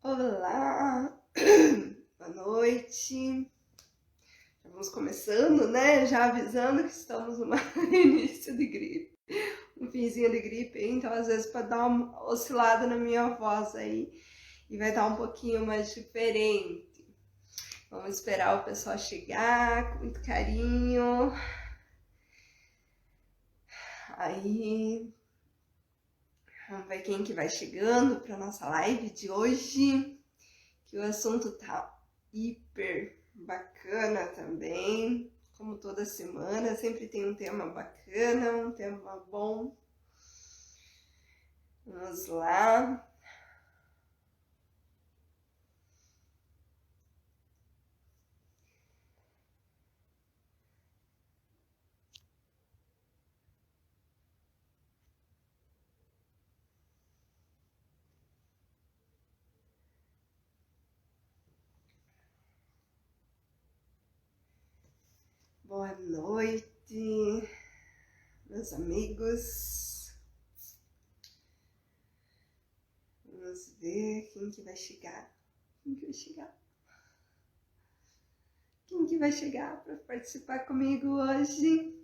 Olá, boa noite. Já vamos começando, né? Já avisando que estamos no início de gripe, um finzinho de gripe, então às vezes pode dar uma oscilada na minha voz aí e vai estar um pouquinho mais diferente. Vamos esperar o pessoal chegar com muito carinho. Aí, vamos ver quem que vai chegando para nossa live de hoje, que o assunto tá hiper bacana também, como toda semana, sempre tem um tema bacana, um tema bom. Vamos lá. Boa noite, meus amigos. Vamos ver quem que vai chegar. Quem que vai chegar para participar comigo hoje?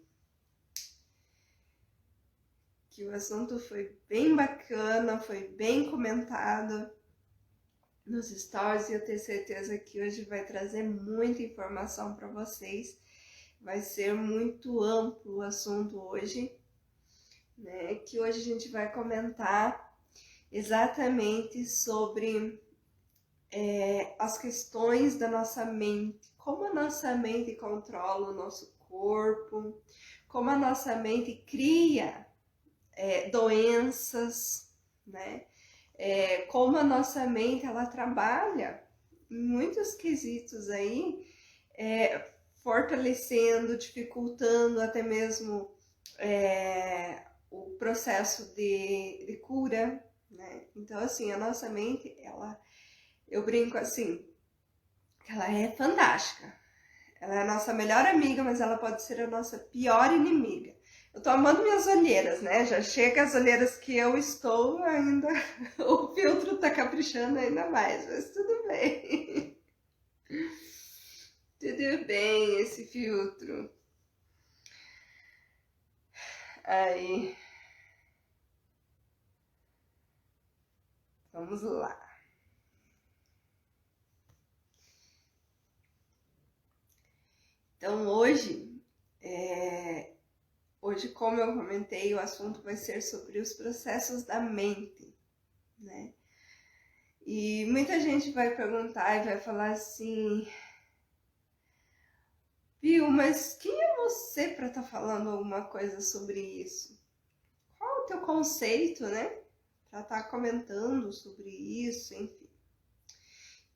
Que o assunto foi bem bacana, foi bem comentado nos stories e eu tenho certeza que hoje vai trazer muita informação para vocês. Vai ser muito amplo o assunto hoje, né? Que hoje a gente vai comentar exatamente sobre as questões da nossa mente, como a nossa mente controla o nosso corpo, como a nossa mente cria doenças, né? Como a nossa mente ela trabalha em muitos quesitos aí, fortalecendo, dificultando até mesmo o processo de cura, né? Então, assim, a nossa mente, eu brinco assim, que ela é fantástica. Ela é a nossa melhor amiga, mas ela pode ser a nossa pior inimiga. Eu tô amando minhas olheiras, né? Já chega as olheiras que eu estou ainda. O filtro tá caprichando ainda mais, mas tudo bem. Tudo bem esse filtro. Aí. Vamos lá. Então hoje, como eu comentei, o assunto vai ser sobre os processos da mente, né? E muita gente vai perguntar e vai falar assim, viu, mas quem é você para estar falando alguma coisa sobre isso? Qual é o teu conceito, né? Para estar comentando sobre isso, enfim.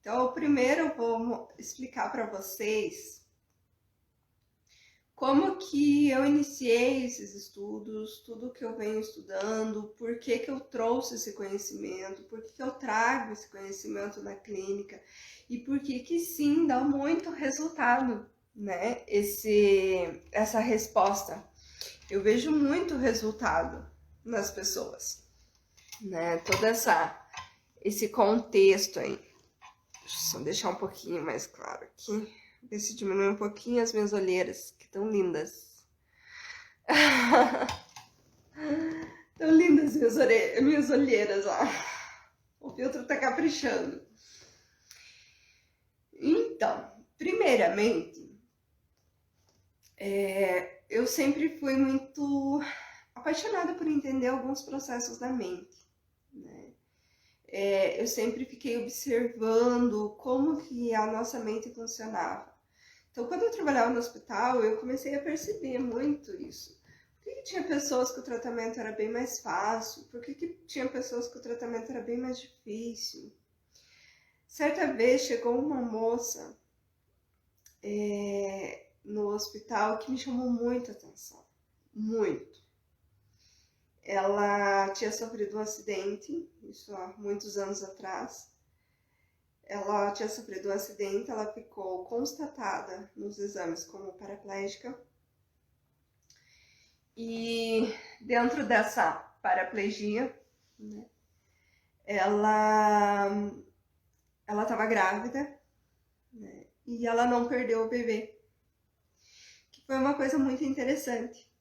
Então, primeiro eu vou explicar para vocês como que eu iniciei esses estudos, tudo que eu venho estudando, por que que eu trouxe esse conhecimento, por que que eu trago esse conhecimento na clínica e por que que sim, dá muito resultado, né? Essa resposta. Eu vejo muito resultado nas pessoas, né? Esse contexto aí. Deixa eu só deixar um pouquinho mais claro aqui. Ver se diminui um pouquinho as minhas olheiras, que estão lindas. Tão lindas minhas olheiras, ó. O filtro tá caprichando. Então, primeiramente, eu sempre fui muito apaixonada por entender alguns processos da mente, né? Eu sempre fiquei observando como que a nossa mente funcionava. Então, quando eu trabalhava no hospital, eu comecei a perceber muito isso. Por que tinha pessoas que o tratamento era bem mais fácil? Por que tinha pessoas que o tratamento era bem mais difícil? Certa vez chegou uma moça no hospital que me chamou muita atenção, muito. Ela tinha sofrido um acidente, isso há muitos anos atrás. Ela tinha sofrido um acidente, ela ficou constatada nos exames como paraplégica. E dentro dessa paraplegia, né, ela ela estava grávida, né? E ela não perdeu o bebê, que foi uma coisa muito interessante.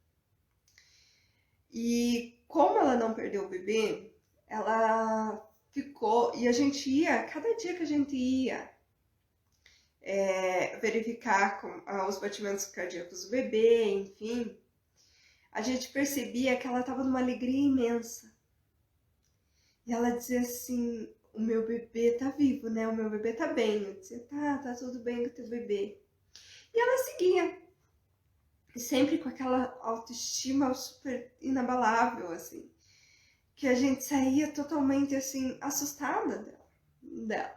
E como ela não perdeu o bebê, ela ficou, e a gente ia, cada dia que a gente ia verificar os batimentos cardíacos do bebê, enfim, a gente percebia que ela estava numa alegria imensa. E ela dizia assim, o meu bebê tá vivo, né? O meu bebê tá bem. Eu dizia, tá tudo bem com o teu bebê. E ela seguia. E sempre com aquela autoestima super inabalável, assim. Que a gente saía totalmente, assim, assustada dela.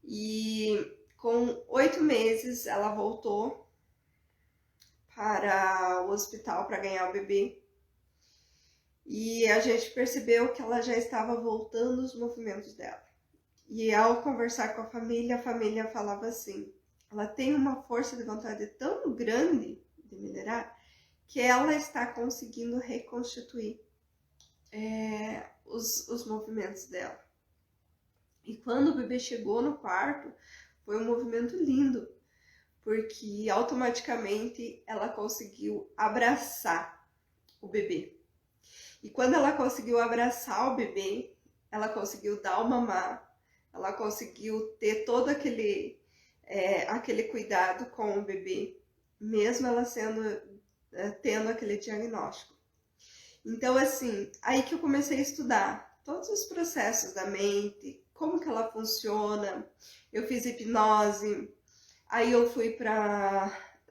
E com 8 meses ela voltou para o hospital para ganhar o bebê. E a gente percebeu que ela já estava voltando os movimentos dela. E ao conversar com a família falava assim, ela tem uma força de vontade tão grande de melhorar que ela está conseguindo reconstituir os movimentos dela. E quando o bebê chegou no quarto, foi um movimento lindo, porque automaticamente ela conseguiu abraçar o bebê. E quando ela conseguiu abraçar o bebê, ela conseguiu dar o mamar, ela conseguiu ter todo aquele cuidado com o bebê, mesmo ela tendo aquele diagnóstico. Então, assim, aí que eu comecei a estudar todos os processos da mente, como que ela funciona. Eu fiz hipnose, aí eu fui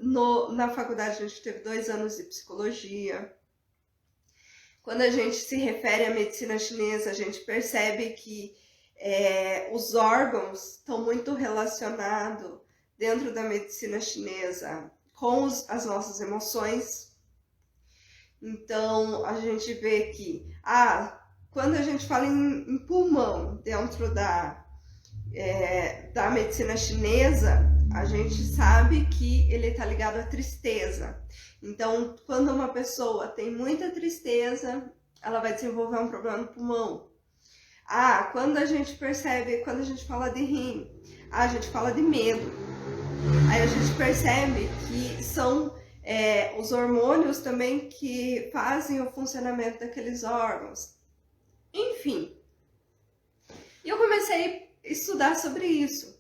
na faculdade a gente teve 2 anos de psicologia. Quando a gente se refere à medicina chinesa, a gente percebe que os órgãos estão muito relacionados dentro da medicina chinesa com as nossas emoções. Então, a gente vê que, quando a gente fala em pulmão dentro da medicina chinesa, a gente sabe que ele está ligado à tristeza. Então, quando uma pessoa tem muita tristeza, ela vai desenvolver um problema no pulmão. Quando a gente fala de rim, a gente fala de medo. Aí a gente percebe que são os hormônios também que fazem o funcionamento daqueles órgãos. Enfim, eu comecei a estudar sobre isso.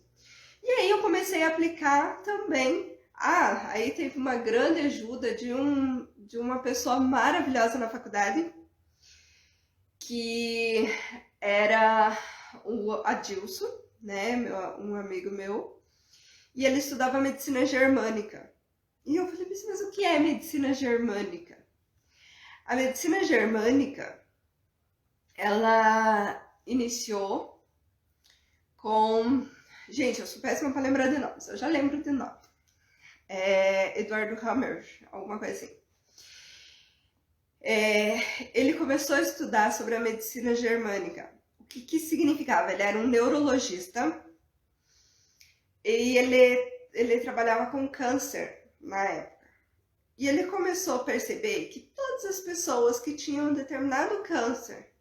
E aí eu comecei a aplicar também. Aí teve uma grande ajuda de uma pessoa maravilhosa na faculdade, que era o Adilson, né, um amigo meu, e ele estudava medicina germânica. E eu falei, mas o que é medicina germânica? A medicina germânica, ela iniciou com... Gente, eu sou péssima para lembrar de nomes, eu já lembro de nome. Eduardo Hammer, alguma coisa assim. Ele começou a estudar sobre a medicina germânica. O que significava? Ele era um neurologista e ele trabalhava com câncer na época. E ele começou a perceber que todas as pessoas que tinham determinado câncer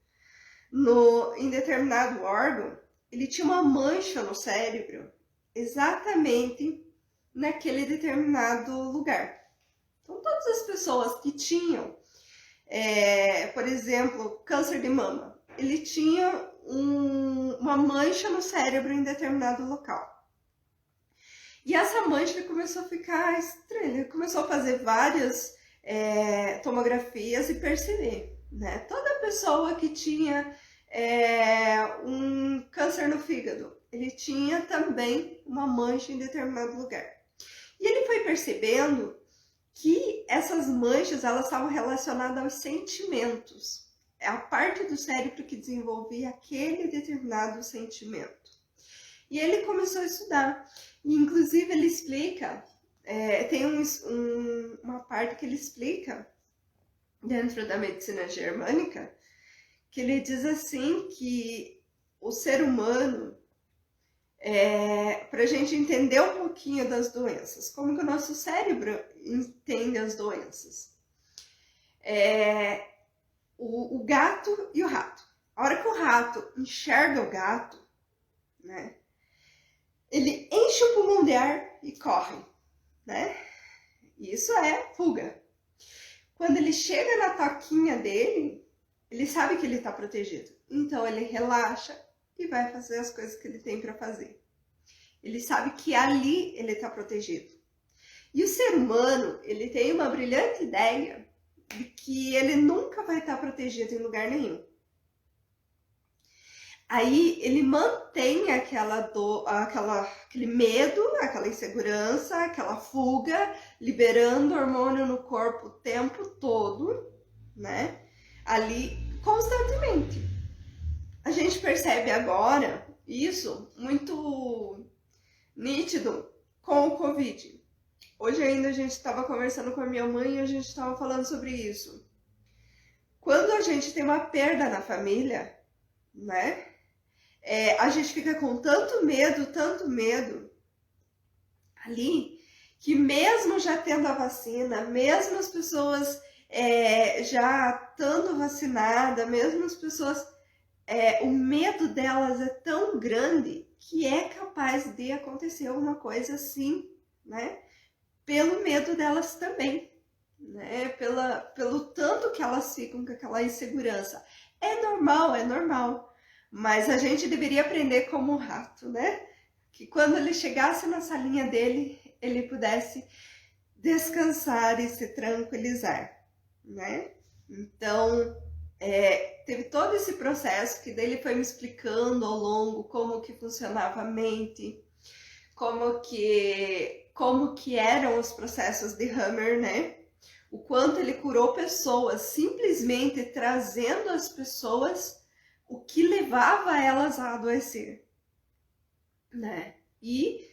em determinado órgão, ele tinha uma mancha no cérebro exatamente naquele determinado lugar. Então, todas as pessoas que tinham, por exemplo, câncer de mama, ele tinha uma mancha no cérebro em determinado local. E essa mancha começou a ficar estranha, ele começou a fazer várias tomografias e perceber, né? Toda pessoa que tinha um câncer no fígado, ele tinha também uma mancha em determinado lugar. E ele foi percebendo que essas manchas, elas estavam relacionadas aos sentimentos. É a parte do cérebro que desenvolvia aquele determinado sentimento. E ele começou a estudar. E, inclusive, ele explica, tem uma parte que ele explica dentro da medicina germânica, que ele diz assim que o ser humano, para a gente entender um pouquinho das doenças, como que o nosso cérebro entende as doenças. O gato e o rato. A hora que o rato enxerga o gato, né? Ele enche o pulmão de ar e corre, né? Isso é fuga. Quando ele chega na toquinha dele, ele sabe que ele está protegido. Então ele relaxa e vai fazer as coisas que ele tem para fazer. Ele sabe que ali ele está protegido. E o ser humano, ele tem uma brilhante ideia de que ele nunca vai estar protegido em lugar nenhum. Aí ele mantém aquele medo, aquela insegurança, aquela fuga, liberando hormônio no corpo o tempo todo, né? Ali constantemente. A gente percebe agora isso muito nítido com o Covid. Hoje ainda a gente estava conversando com a minha mãe e a gente estava falando sobre isso. Quando a gente tem uma perda na família, né? A gente fica com tanto medo ali, que mesmo já tendo a vacina, mesmo as pessoas já estando vacinadas, mesmo as pessoas, o medo delas é tão grande que é capaz de acontecer alguma coisa assim, né? Pelo medo delas também, né? Pelo tanto que elas ficam com aquela insegurança. É normal. Mas a gente deveria aprender como um rato, né? Que quando ele chegasse na salinha dele, ele pudesse descansar e se tranquilizar, né? Então, teve todo esse processo que daí ele foi me explicando ao longo como que funcionava a mente, como que eram os processos de Hammer, né? O quanto ele curou pessoas, simplesmente trazendo as pessoas o que levava elas a adoecer, né? E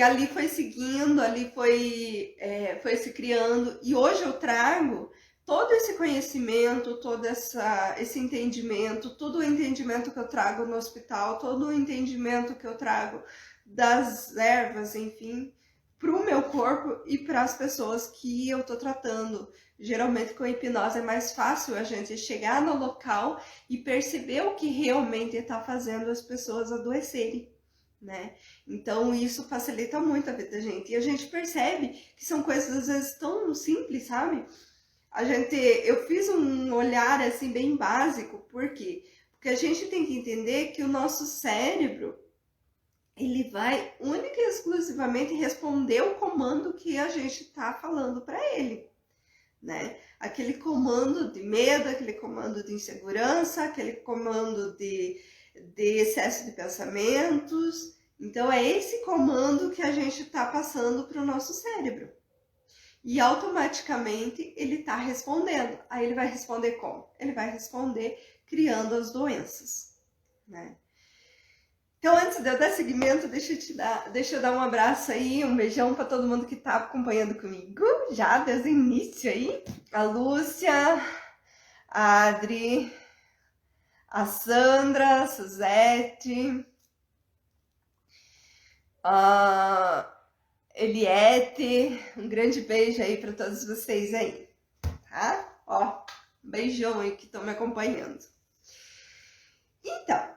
ali foi seguindo, ali foi se criando, e hoje eu trago todo esse conhecimento, todo esse entendimento, todo o entendimento que eu trago no hospital, todo o entendimento que eu trago das ervas, enfim, para o meu corpo e para as pessoas que eu tô tratando. Geralmente com hipnose é mais fácil a gente chegar no local e perceber o que realmente está fazendo as pessoas adoecerem, né? Então isso facilita muito a vida da gente. E a gente percebe que são coisas às vezes tão simples, sabe? Eu fiz um olhar assim bem básico, por quê? Porque a gente tem que entender que o nosso cérebro, ele vai única e exclusivamente responder o comando que a gente está falando para ele, né? Aquele comando de medo, aquele comando de insegurança, aquele comando de excesso de pensamentos. Então é esse comando que a gente está passando para o nosso cérebro. E automaticamente ele está respondendo. Aí ele vai responder como? Ele vai responder criando as doenças, né? Então, antes de eu dar seguimento, deixa eu dar um abraço aí, um beijão para todo mundo que tá acompanhando comigo, já desde o início aí. A Lúcia, a Adri, a Sandra, a Suzete, a Eliette, um grande beijo aí para todos vocês aí, tá? Ó, um beijão aí que estão me acompanhando. Então,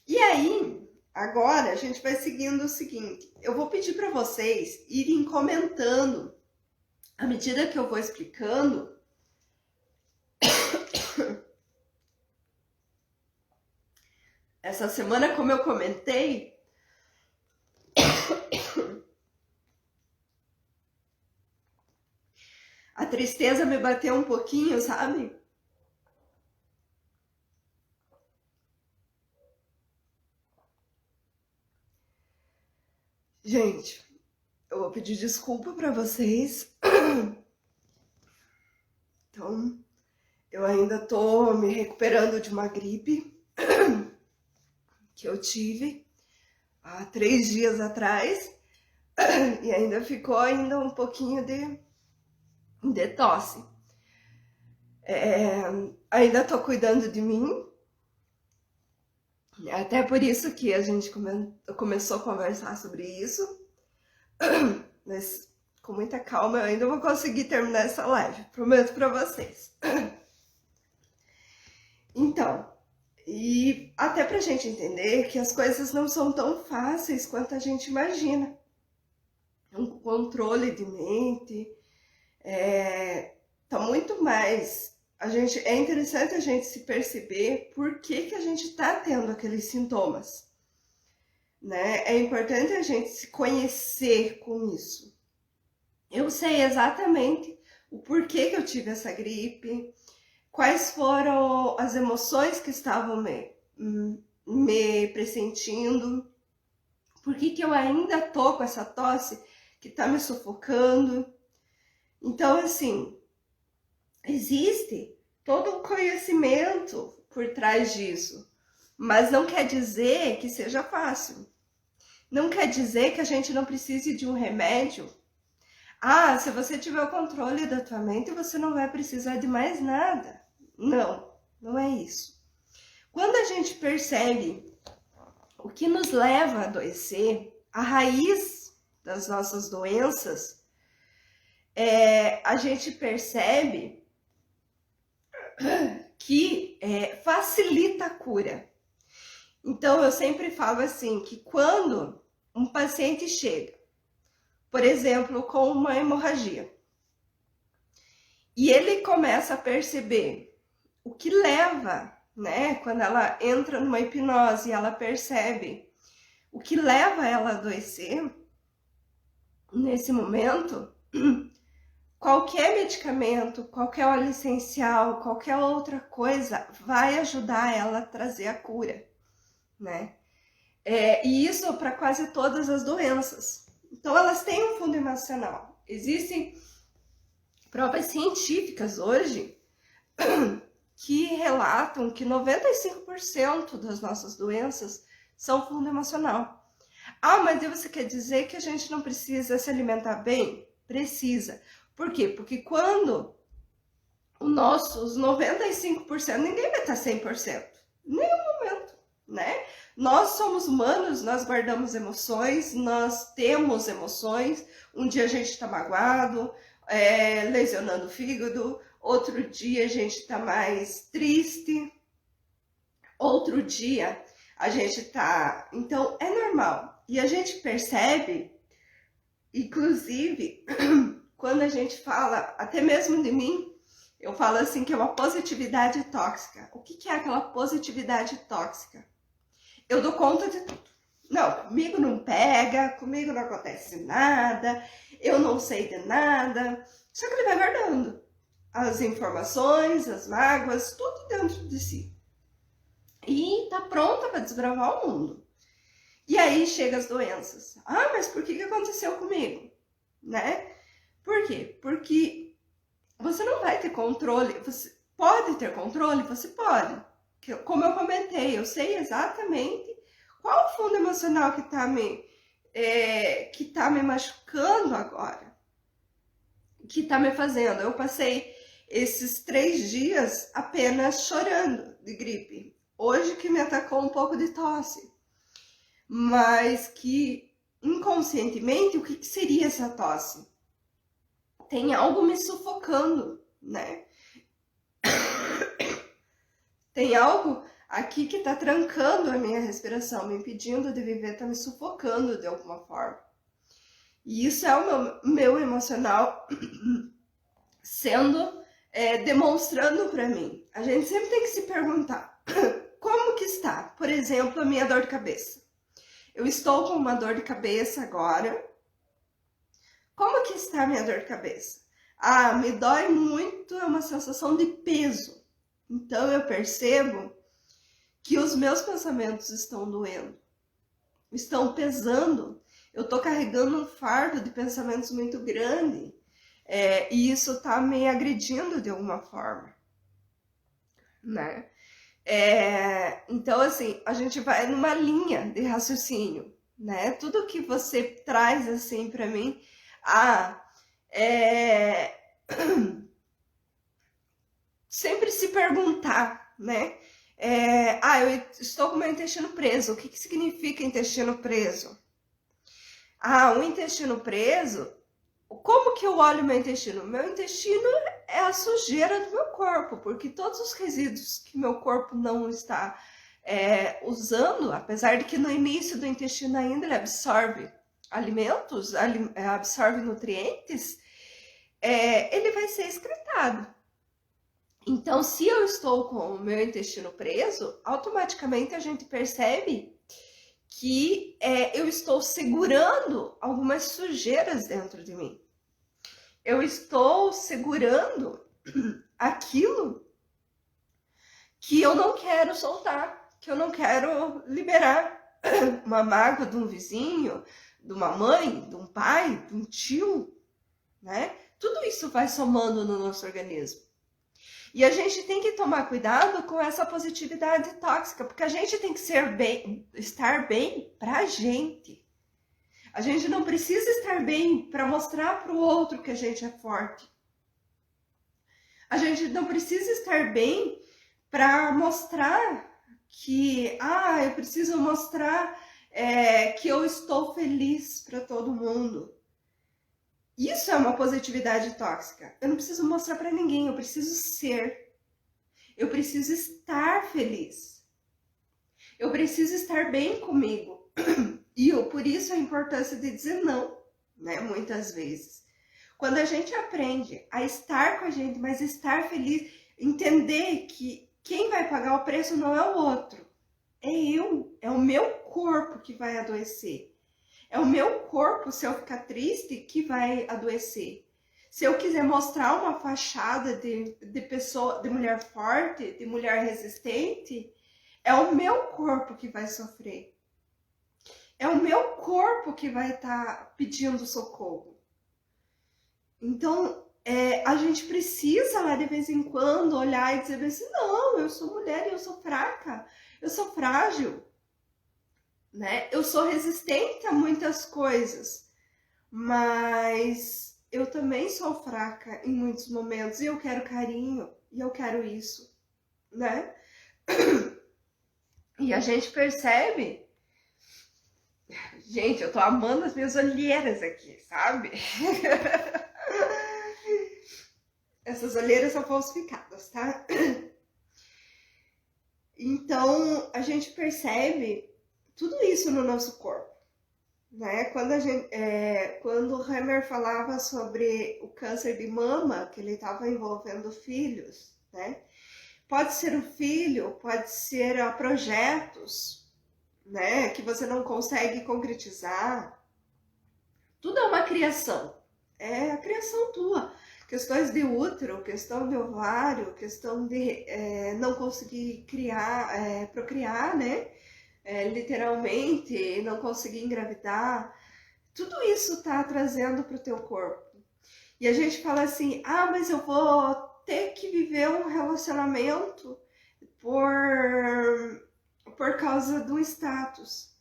e aí... Agora, a gente vai seguindo o seguinte, eu vou pedir para vocês irem comentando, à medida que eu vou explicando, essa semana, como eu comentei, a tristeza me bateu um pouquinho, sabe? Gente, eu vou pedir desculpa para vocês. Então, eu ainda tô me recuperando de uma gripe que eu tive há 3 dias atrás e ainda ficou um pouquinho de tosse. Ainda tô cuidando de mim. Até por isso que a gente começou a conversar sobre isso. Mas com muita calma eu ainda vou conseguir terminar essa live, prometo para vocês. Então, E até pra gente entender que as coisas não são tão fáceis quanto a gente imagina. Um controle de mente tá muito mais. É interessante a gente se perceber por que a gente está tendo aqueles sintomas, né? É importante a gente se conhecer com isso. Eu sei exatamente o porquê que eu tive essa gripe, quais foram as emoções que estavam me pressentindo, por que eu ainda tô com essa tosse que tá me sufocando. Então, assim, existe todo um conhecimento por trás disso, mas não quer dizer que seja fácil. Não quer dizer que a gente não precise de um remédio. Ah, se você tiver o controle da tua mente, você não vai precisar de mais nada. Não, não é isso. Quando a gente percebe o que nos leva a adoecer, a raiz das nossas doenças, a gente percebe que facilita a cura. Então, eu sempre falo assim, que quando um paciente chega, por exemplo, com uma hemorragia, e ele começa a perceber o que leva, né, quando ela entra numa hipnose e ela percebe o que leva ela a adoecer, nesse momento, qualquer medicamento, qualquer óleo essencial, qualquer outra coisa vai ajudar ela a trazer a cura, né? E isso para quase todas as doenças. Então, elas têm um fundo emocional. Existem provas científicas hoje que relatam que 95% das nossas doenças são fundo emocional. Ah, mas você quer dizer que a gente não precisa se alimentar bem? Precisa. Por quê? Porque quando os 95%, ninguém vai estar 100%. Em nenhum momento, né? Nós somos humanos, nós guardamos emoções, nós temos emoções. Um dia a gente está magoado, lesionando o fígado. Outro dia a gente está mais triste. Outro dia a gente tá... Então, é normal. E a gente percebe, inclusive, quando a gente fala, até mesmo de mim, eu falo assim que é uma positividade tóxica. O que é aquela positividade tóxica? Eu dou conta de tudo. Não, comigo não pega, comigo não acontece nada, eu não sei de nada. Só que ele vai guardando as informações, as mágoas, tudo dentro de si. E tá pronta para desbravar o mundo. E aí chegam as doenças. Ah, mas por que aconteceu comigo? Né? Por quê? Porque você não vai ter controle. Você pode ter controle? Você pode. Como eu comentei, eu sei exatamente qual o fundo emocional que tá me machucando agora. Que tá me fazendo. Eu passei esses 3 dias apenas chorando de gripe. Hoje que me atacou um pouco de tosse. Mas que inconscientemente, o que seria essa tosse? Tem algo me sufocando, né? Tem algo aqui que tá trancando a minha respiração, me impedindo de viver, tá me sufocando de alguma forma. E isso é o meu emocional sendo, demonstrando para mim. A gente sempre tem que se perguntar, como que está, por exemplo, a minha dor de cabeça? Eu estou com uma dor de cabeça agora. Como que está a minha dor de cabeça? Ah, me dói muito, é uma sensação de peso. Então eu percebo que os meus pensamentos estão doendo, estão pesando. Eu estou carregando um fardo de pensamentos muito grande, e isso está me agredindo de alguma forma, né? Então, assim, a gente vai numa linha de raciocínio, né? Tudo que você traz, assim, para mim, sempre se perguntar, né? Eu estou com meu intestino preso. O que significa intestino preso? O intestino preso, como que eu olho meu intestino? Meu intestino é a sujeira do meu corpo, porque todos os resíduos que meu corpo não está usando, apesar de que no início do intestino ainda ele absorve alimentos, absorve nutrientes, ele vai ser excretado. Então, se eu estou com o meu intestino preso, automaticamente a gente percebe que eu estou segurando algumas sujeiras dentro de mim. Eu estou segurando aquilo que eu não quero soltar, que eu não quero liberar. Uma mágoa de um vizinho, de uma mãe, de um pai, de um tio, né? Tudo isso vai somando no nosso organismo. E a gente tem que tomar cuidado com essa positividade tóxica, porque a gente tem que estar bem pra gente. A gente não precisa estar bem para mostrar para o outro que a gente é forte. A gente não precisa estar bem para mostrar que, eu preciso mostrar que eu estou feliz para todo mundo. Isso é uma positividade tóxica. Eu não preciso mostrar para ninguém, eu preciso ser. Eu preciso estar feliz. Eu preciso estar bem comigo. E por isso a importância de dizer não, né? Muitas vezes. Quando a gente aprende a estar com a gente, mas estar feliz, entender que quem vai pagar o preço não é o outro, é eu, é o meu corpo que vai adoecer. É o meu corpo, se eu ficar triste, que vai adoecer. Se eu quiser mostrar uma fachada de pessoa, de mulher forte, de mulher resistente, é o meu corpo que vai sofrer. É o meu corpo que vai estar pedindo socorro. Então, a gente precisa lá de vez em quando olhar e dizer assim, não, eu sou mulher e eu sou fraca, eu sou frágil, né? Eu sou resistente a muitas coisas, mas eu também sou fraca em muitos momentos e eu quero carinho e eu quero isso, né? E a gente percebe. Gente, eu tô amando as minhas olheiras aqui, sabe? Essas olheiras são falsificadas, tá? Então, a gente percebe tudo isso no nosso corpo, né? Quando o Hammer falava sobre o câncer de mama, que ele estava envolvendo filhos, né? Pode ser o filho, pode ser projetos, né? Que você não consegue concretizar. Tudo é uma criação. É a criação tua. Questões de útero, questão de ovário, questão de não conseguir procriar, né? Literalmente, não conseguir engravidar. Tudo isso tá trazendo para o teu corpo. E a gente fala assim, mas eu vou ter que viver um relacionamento por causa do status.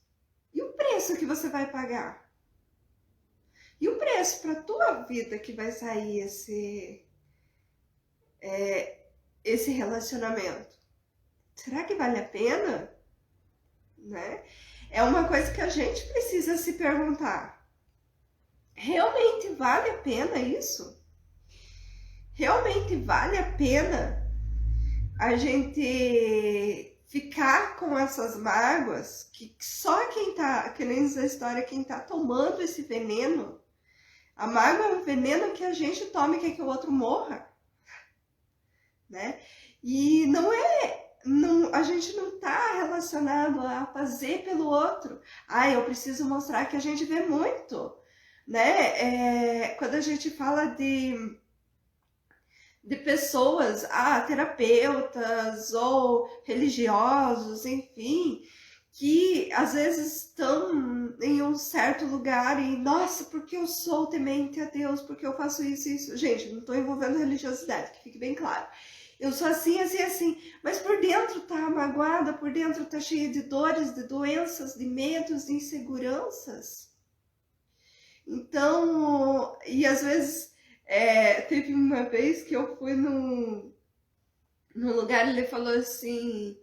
E o preço que você vai pagar? E o preço para tua vida que vai sair esse relacionamento? Será que vale a pena? Né? É uma coisa que a gente precisa se perguntar. Realmente vale a pena isso? Realmente vale a pena a gente ficar com essas mágoas que só quem tá, que nem diz a história, quem tá tomando esse veneno, a mágoa é um veneno que a gente toma e quer que o outro morra, né? E a gente não tá relacionado a fazer pelo outro. Eu preciso mostrar que a gente vê muito, né? Quando a gente fala de pessoas, terapeutas ou religiosos, enfim, que às vezes estão em um certo lugar e, nossa, porque eu sou temente a Deus, porque eu faço isso e isso. Gente, não estou envolvendo religiosidade, que fique bem claro. Eu sou assim, assim, assim, mas por dentro tá magoada, por dentro tá cheia de dores, de doenças, de medos, de inseguranças. Então, e às vezes, teve uma vez que eu fui num lugar, ele falou assim,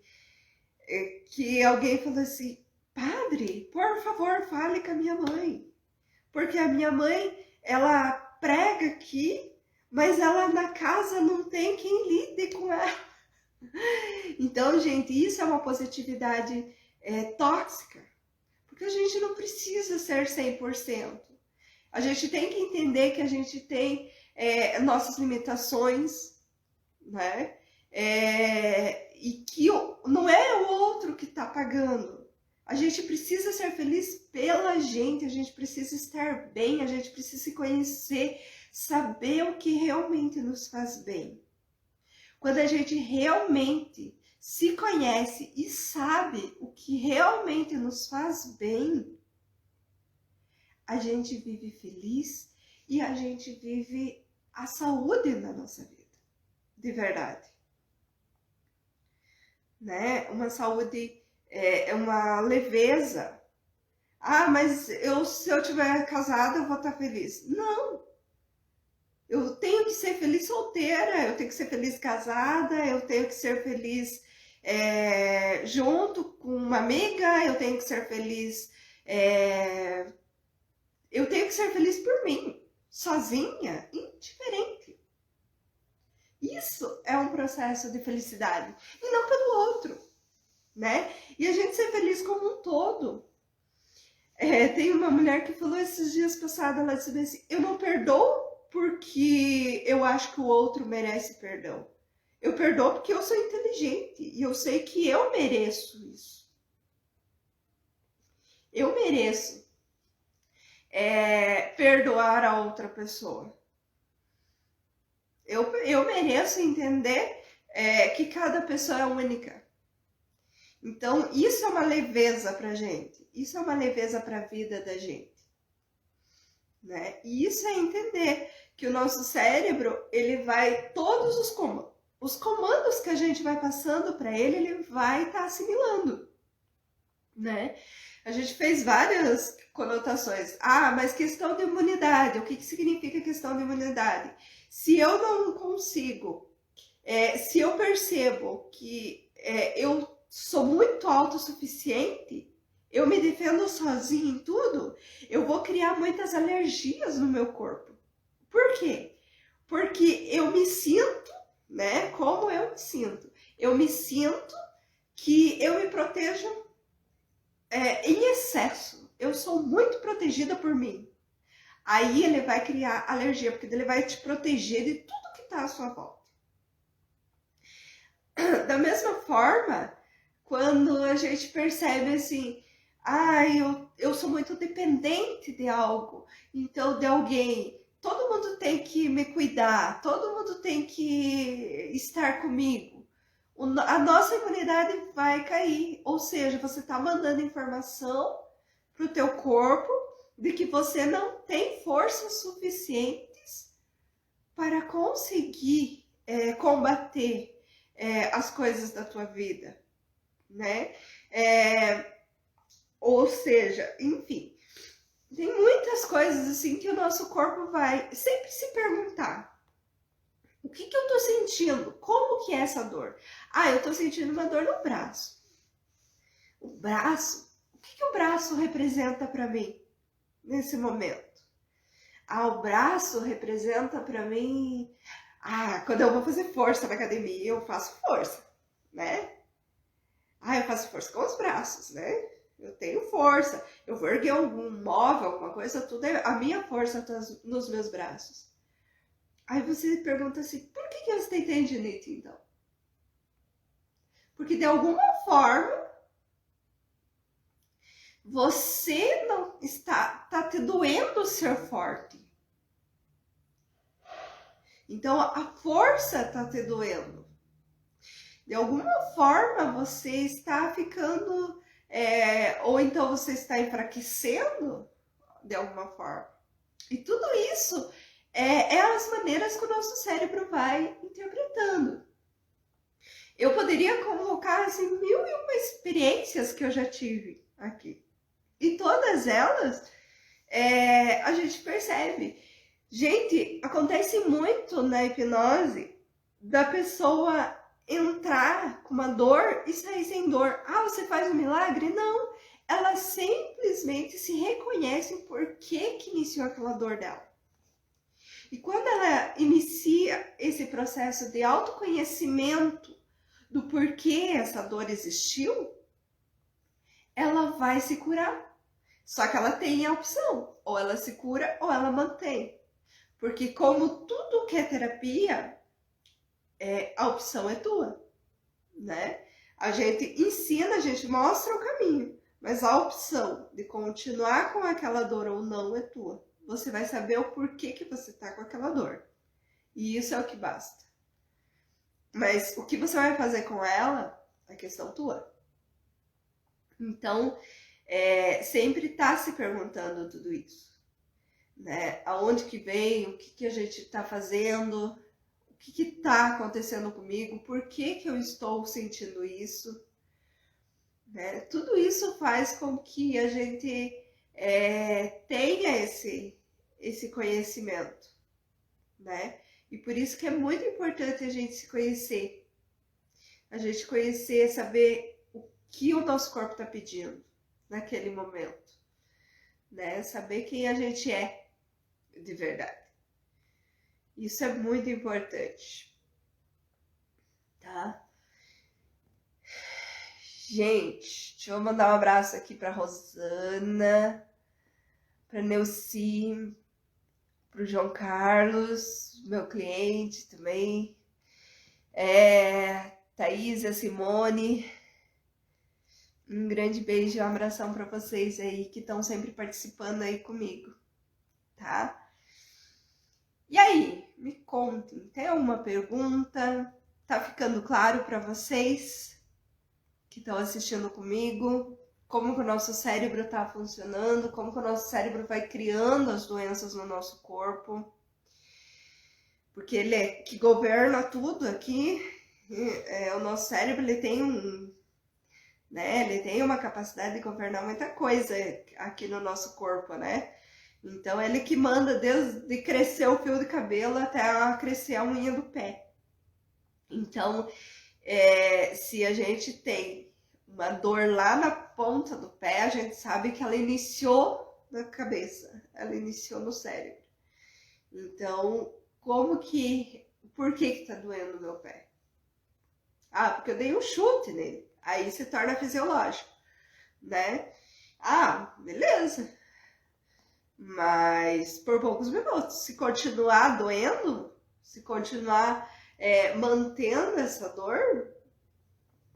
que alguém falou assim, padre, por favor, fale com a minha mãe, porque a minha mãe, ela prega aqui, mas ela na casa não tem quem lide com ela. Então, gente, isso é uma positividade tóxica, porque a gente não precisa ser 100%. A gente tem que entender que a gente tem nossas limitações, né? E que não é o outro que está pagando. A gente precisa ser feliz pela gente, a gente precisa estar bem, a gente precisa se conhecer, saber o que realmente nos faz bem. Quando a gente realmente se conhece e sabe o que realmente nos faz bem, a gente vive feliz e a gente vive a saúde na nossa vida, de verdade. Né? Uma saúde, uma leveza. Ah, mas se eu tiver casada, eu vou estar feliz. Não! Eu tenho que ser feliz solteira, eu tenho que ser feliz casada, eu tenho que ser feliz junto com uma amiga, eu tenho que ser feliz... eu tenho que ser feliz por mim, sozinha, indiferente. Isso é um processo de felicidade, e não pelo outro, né? E a gente ser feliz como um todo. Tem uma mulher que falou esses dias passados, ela disse assim, eu não perdoo porque eu acho que o outro merece perdão. Eu perdoo porque eu sou inteligente e eu sei que eu mereço isso. Eu mereço perdoar a outra pessoa. Eu mereço entender que cada pessoa é única. Então, isso é uma leveza pra gente. Isso é uma leveza pra vida da gente. Né? E isso é entender que o nosso cérebro, ele vai, todos os comandos que a gente vai passando para ele vai estar assimilando, né? A gente fez várias conotações. Ah, mas questão de imunidade, o que significa questão de imunidade? Se eu não consigo, se eu percebo que eu sou muito autossuficiente, eu me defendo sozinha em tudo, eu vou criar muitas alergias no meu corpo. Por quê? Porque eu me sinto, né? Como eu me sinto? Eu me sinto que eu me protejo em excesso. Eu sou muito protegida por mim. Aí ele vai criar alergia, porque ele vai te proteger de tudo que está à sua volta. Da mesma forma, quando a gente percebe assim, eu sou muito dependente de algo, então de alguém, todo mundo tem que me cuidar, todo mundo tem que estar comigo. A nossa imunidade vai cair, ou seja, você está mandando informação para o teu corpo de que você não tem forças suficientes para conseguir combater as coisas da tua vida, né? Ou seja, enfim, tem muitas coisas assim que o nosso corpo vai sempre se perguntar. O que eu tô sentindo? Como que é essa dor? Eu tô sentindo uma dor no braço. O braço? O que o braço representa para mim nesse momento? O braço representa para mim... quando eu vou fazer força na academia, eu faço força, né? Eu faço força com os braços, né? Eu tenho força. Eu vou erguer algum móvel, alguma coisa, tudo a minha força está nos meus braços. Aí você pergunta assim, por que você tem tendinite, então? Porque de alguma forma você não tá te doendo ser forte. Então a força tá te doendo. De alguma forma você está ficando... ou então você está enfraquecendo de alguma forma. E tudo isso é as maneiras que o nosso cérebro vai interpretando. Eu poderia colocar assim, 1001 experiências que eu já tive aqui. E todas elas a gente percebe. Gente, acontece muito na hipnose da pessoa entrar com uma dor e sair sem dor. Você faz um milagre? Não. Ela simplesmente se reconhece em por que iniciou aquela dor dela. E quando ela inicia esse processo de autoconhecimento do porquê essa dor existiu, ela vai se curar. Só que ela tem a opção, ou ela se cura ou ela mantém. Porque como tudo que é terapia, a opção é tua, né? A gente ensina, a gente mostra o caminho, mas a opção de continuar com aquela dor ou não é tua. Você vai saber o porquê que você tá com aquela dor. E isso é o que basta. Mas o que você vai fazer com ela é questão tua. Então, sempre tá se perguntando tudo isso, né? Aonde que vem, o que a gente tá fazendo, o que tá acontecendo comigo, por que eu estou sentindo isso, né? Tudo isso faz com que a gente tenha esse conhecimento, né? E por isso que é muito importante a gente se conhecer, a gente conhecer, saber o que o nosso corpo está pedindo naquele momento, né? Saber quem a gente é de verdade. Isso é muito importante, tá? Gente, deixa eu mandar um abraço aqui para Rosana, para Neuci, para o João Carlos, meu cliente também, Thaís e a Simone. Um grande beijo e um abração para vocês aí que estão sempre participando aí comigo, tá? E aí, me contem, tem alguma pergunta? Tá ficando claro para vocês que estão assistindo comigo? Como que o nosso cérebro está funcionando? Como que o nosso cérebro vai criando as doenças no nosso corpo? Porque ele é que governa tudo aqui. O nosso cérebro ele tem ele tem uma capacidade de governar muita coisa aqui no nosso corpo, né? Então ele que manda desde crescer o fio de cabelo até crescer a unha do pé. Então, se a gente tem uma dor lá na ponta do pé, a gente sabe que ela iniciou na cabeça, ela iniciou no cérebro. Então, por que tá doendo o meu pé? Ah, porque eu dei um chute nele. Aí se torna fisiológico, né? Ah, beleza. Mas por poucos minutos. Se continuar doendo, se continuar mantendo essa dor,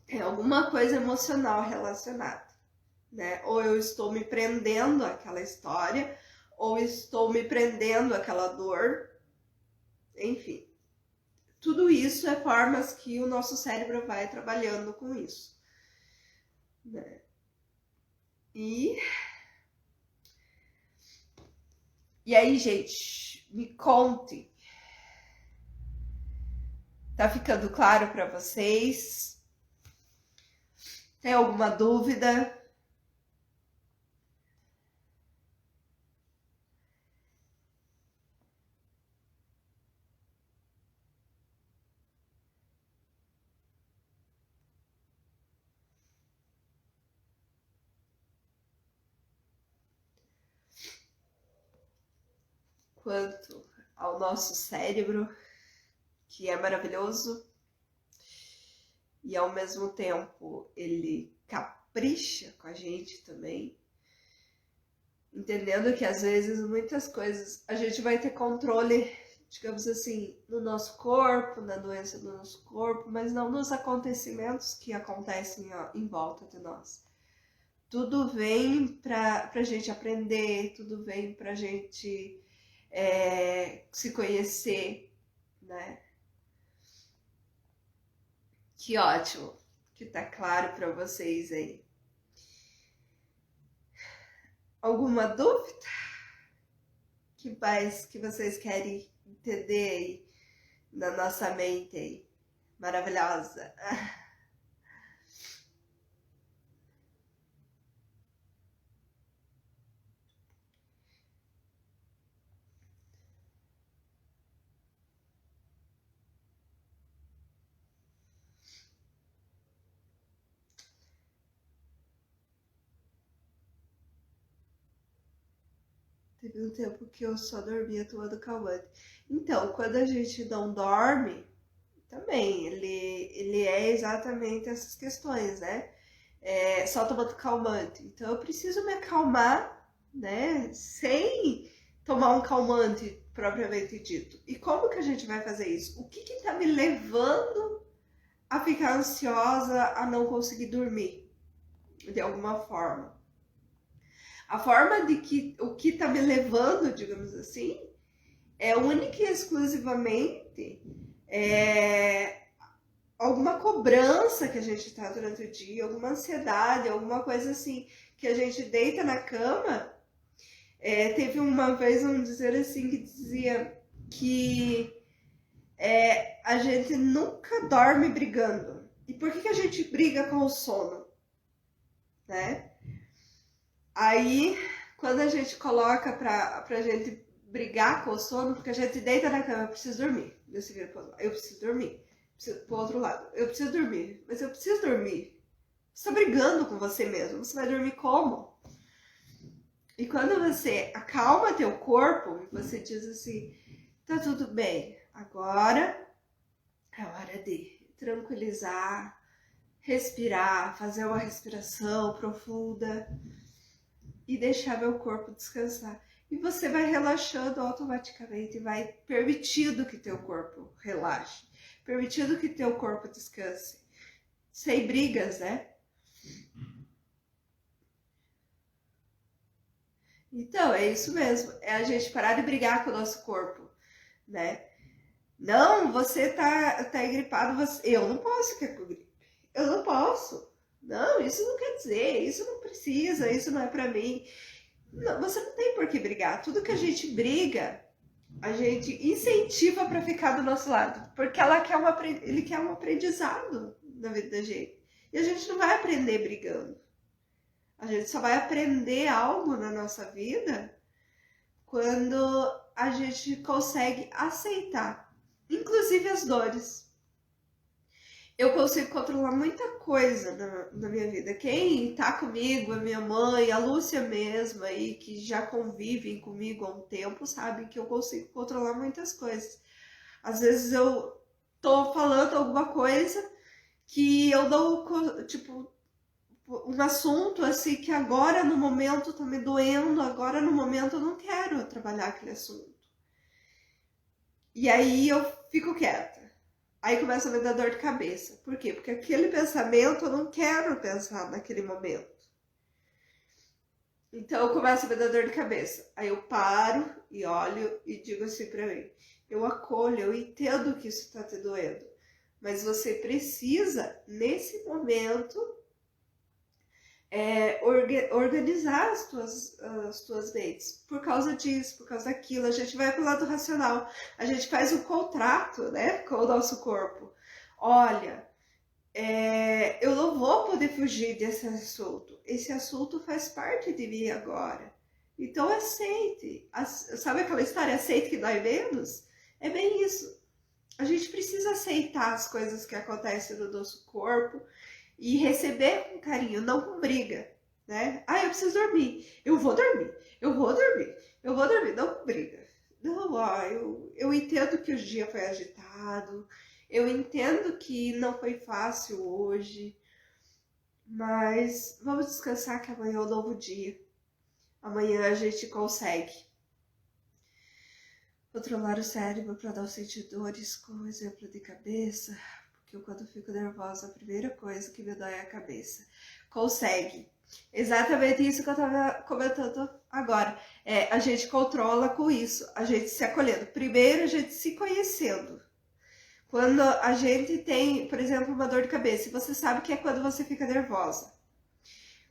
tem alguma coisa emocional relacionada, né? Ou eu estou me prendendo àquela história, ou estou me prendendo àquela dor, enfim. Tudo isso é formas que o nosso cérebro vai trabalhando com isso, né? E aí, gente, me contem. Tá ficando claro para vocês? Tem alguma dúvida? Quanto ao nosso cérebro, que é maravilhoso, e ao mesmo tempo ele capricha com a gente também, entendendo que às vezes muitas coisas a gente vai ter controle, digamos assim, no nosso corpo, na doença do nosso corpo, mas não nos acontecimentos que acontecem em volta de nós. Tudo vem pra gente aprender, tudo vem pra gente se conhecer, né? Que ótimo que tá claro para vocês aí. Alguma dúvida que vocês querem entender aí na nossa mente aí maravilhosa? Teve um tempo que eu só dormia tomando calmante. Então, quando a gente não dorme, também, ele é exatamente essas questões, né? Só tomando calmante. Então eu preciso me acalmar, né? Sem tomar um calmante propriamente dito. E como que a gente vai fazer isso? O que que tá me levando a ficar ansiosa, a não conseguir dormir? De alguma forma. A forma de que o que tá me levando, digamos assim, é única e exclusivamente alguma cobrança que a gente tá durante o dia, alguma ansiedade, alguma coisa assim, que a gente deita na cama. Teve uma vez um dizer assim que dizia que a gente nunca dorme brigando. E por que a gente briga com o sono? Né? Aí, quando a gente coloca pra gente brigar com o sono, porque a gente deita na cama, eu preciso dormir. Eu preciso dormir. Preciso pro outro lado. Eu preciso dormir. Mas eu preciso dormir. Você tá brigando com você mesmo. Você vai dormir como? E quando você acalma teu corpo, você diz assim, tá tudo bem, agora é hora de tranquilizar, respirar, fazer uma respiração profunda e deixar meu corpo descansar. E você vai relaxando automaticamente, vai permitindo que teu corpo relaxe, permitindo que teu corpo descanse. Sem brigas, né? Então, é isso mesmo. É a gente parar de brigar com o nosso corpo, né? Não, você tá gripado, eu não posso ficar com gripe. Eu não posso. Não, isso não quer dizer, isso não precisa, isso não é pra mim. Não, você não tem por que brigar. Tudo que a gente briga, a gente incentiva pra ficar do nosso lado. Porque ele quer um aprendizado na vida da gente. E a gente não vai aprender brigando. A gente só vai aprender algo na nossa vida quando a gente consegue aceitar, inclusive as dores. Eu consigo controlar muita coisa na minha vida. Quem tá comigo, a minha mãe, a Lúcia mesmo aí, que já convivem comigo há um tempo, sabem que eu consigo controlar muitas coisas. Às vezes eu tô falando alguma coisa que eu não, tipo, um assunto assim que agora no momento tá me doendo, agora no momento eu não quero trabalhar aquele assunto. E aí eu fico quieta. Aí começa a me dar dor de cabeça. Por quê? Porque aquele pensamento eu não quero pensar naquele momento. Então eu começo a me dar dor de cabeça. Aí eu paro e olho e digo assim pra mim: eu acolho, eu entendo que isso tá te doendo. Mas você precisa, nesse momento, organizar as tuas mentes. Por causa disso, por causa daquilo, a gente vai pro lado racional. A gente faz um contrato, né, com o nosso corpo. Olha, eu não vou poder fugir desse assunto. Esse assunto faz parte de mim agora. Então aceite. Sabe aquela história, aceite que dói menos? É bem isso. A gente precisa aceitar as coisas que acontecem no nosso corpo e receber com carinho, não com briga, né? Eu preciso dormir. Eu vou dormir. Eu vou dormir. Eu vou dormir. Não com briga. Não, eu entendo que o dia foi agitado. Eu entendo que não foi fácil hoje. Mas vamos descansar que amanhã é um novo dia. Amanhã a gente consegue controlar o cérebro para não sentir dores com exemplo de cabeça, porque eu quando fico nervosa a primeira coisa que me dói é a cabeça. Consegue. Exatamente isso que eu tava comentando agora. A gente controla com isso, a gente se acolhendo. Primeiro a gente se conhecendo. Quando a gente tem, por exemplo, uma dor de cabeça, você sabe que é quando você fica nervosa.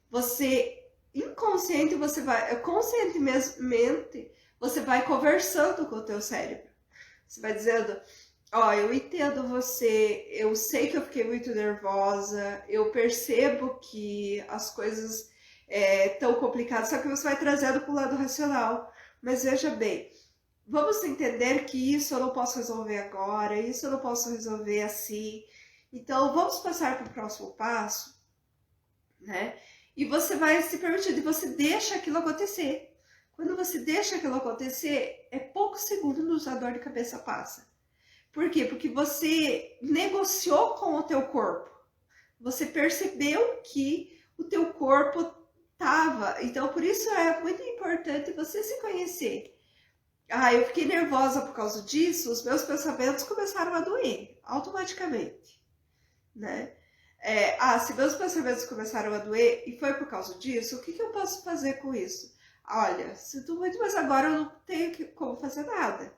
Você, inconsciente, você vai, conscientemente, você vai conversando com o teu cérebro. Você vai dizendo, eu entendo você, eu sei que eu fiquei muito nervosa, eu percebo que as coisas tão complicadas, só que você vai trazendo para o lado racional. Mas veja bem, vamos entender que isso eu não posso resolver agora, isso eu não posso resolver assim. Então, vamos passar para o próximo passo, né? E você vai se permitindo, e você deixa aquilo acontecer. Quando você deixa aquilo acontecer, poucos segundos a dor de cabeça passa. Por quê? Porque você negociou com o teu corpo. Você percebeu que o teu corpo tava. Então, por isso é muito importante você se conhecer. Ah, eu fiquei nervosa por causa disso, os meus pensamentos começaram a doer automaticamente, né? Se meus pensamentos começaram a doer e foi por causa disso, o que eu posso fazer com isso? Olha, sinto muito, mas agora eu não tenho como fazer nada.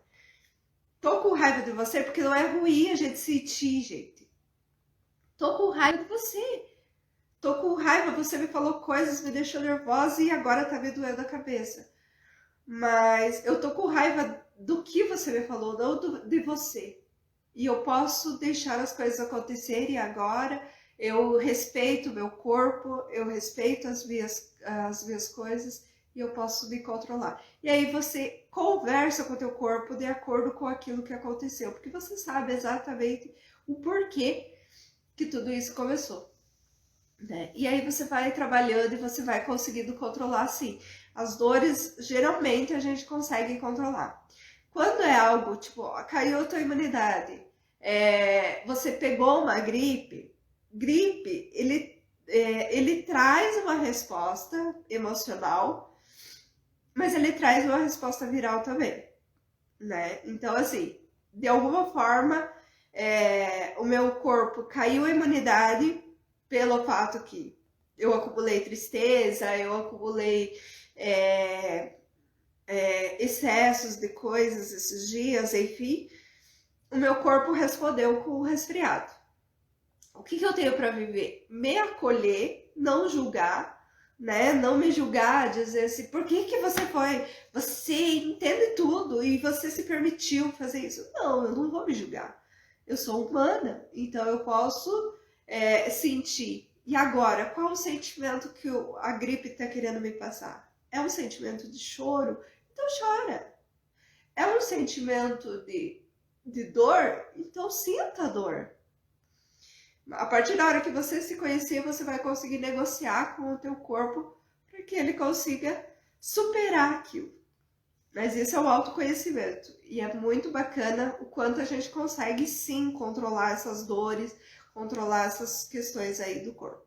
Tô com raiva de você porque não é ruim a gente sentir, gente. Tô com raiva de você. Tô com raiva, você me falou coisas, me deixou nervosa e agora tá me doendo a cabeça. Mas eu tô com raiva do que você me falou, não de você. E eu posso deixar as coisas acontecerem agora. Eu respeito o meu corpo, eu respeito as minhas coisas e eu posso me controlar. E aí você conversa com o teu corpo de acordo com aquilo que aconteceu, porque você sabe exatamente o porquê que tudo isso começou. Né? E aí você vai trabalhando e você vai conseguindo controlar, sim. As dores, geralmente, a gente consegue controlar. Quando é algo, tipo, caiu a tua imunidade, você pegou uma gripe, ele traz uma resposta emocional, mas ele traz uma resposta viral também, né? Então, assim, de alguma forma, o meu corpo caiu a imunidade pelo fato que eu acumulei tristeza, eu acumulei excessos de coisas esses dias, enfim, o meu corpo respondeu com o resfriado. O que eu tenho para viver? Me acolher, não julgar, né? Não me julgar, dizer assim, por que você foi? Você entende tudo e você se permitiu fazer isso. Não, eu não vou me julgar. Eu sou humana, então eu posso sentir. E agora, qual o sentimento que a gripe está querendo me passar? É um sentimento de choro? Então chora. É um sentimento de dor? Então sinta a dor. A partir da hora que você se conhecer, você vai conseguir negociar com o teu corpo para que ele consiga superar aquilo. Mas esse é o autoconhecimento. E é muito bacana o quanto a gente consegue sim controlar essas dores, controlar essas questões aí do corpo.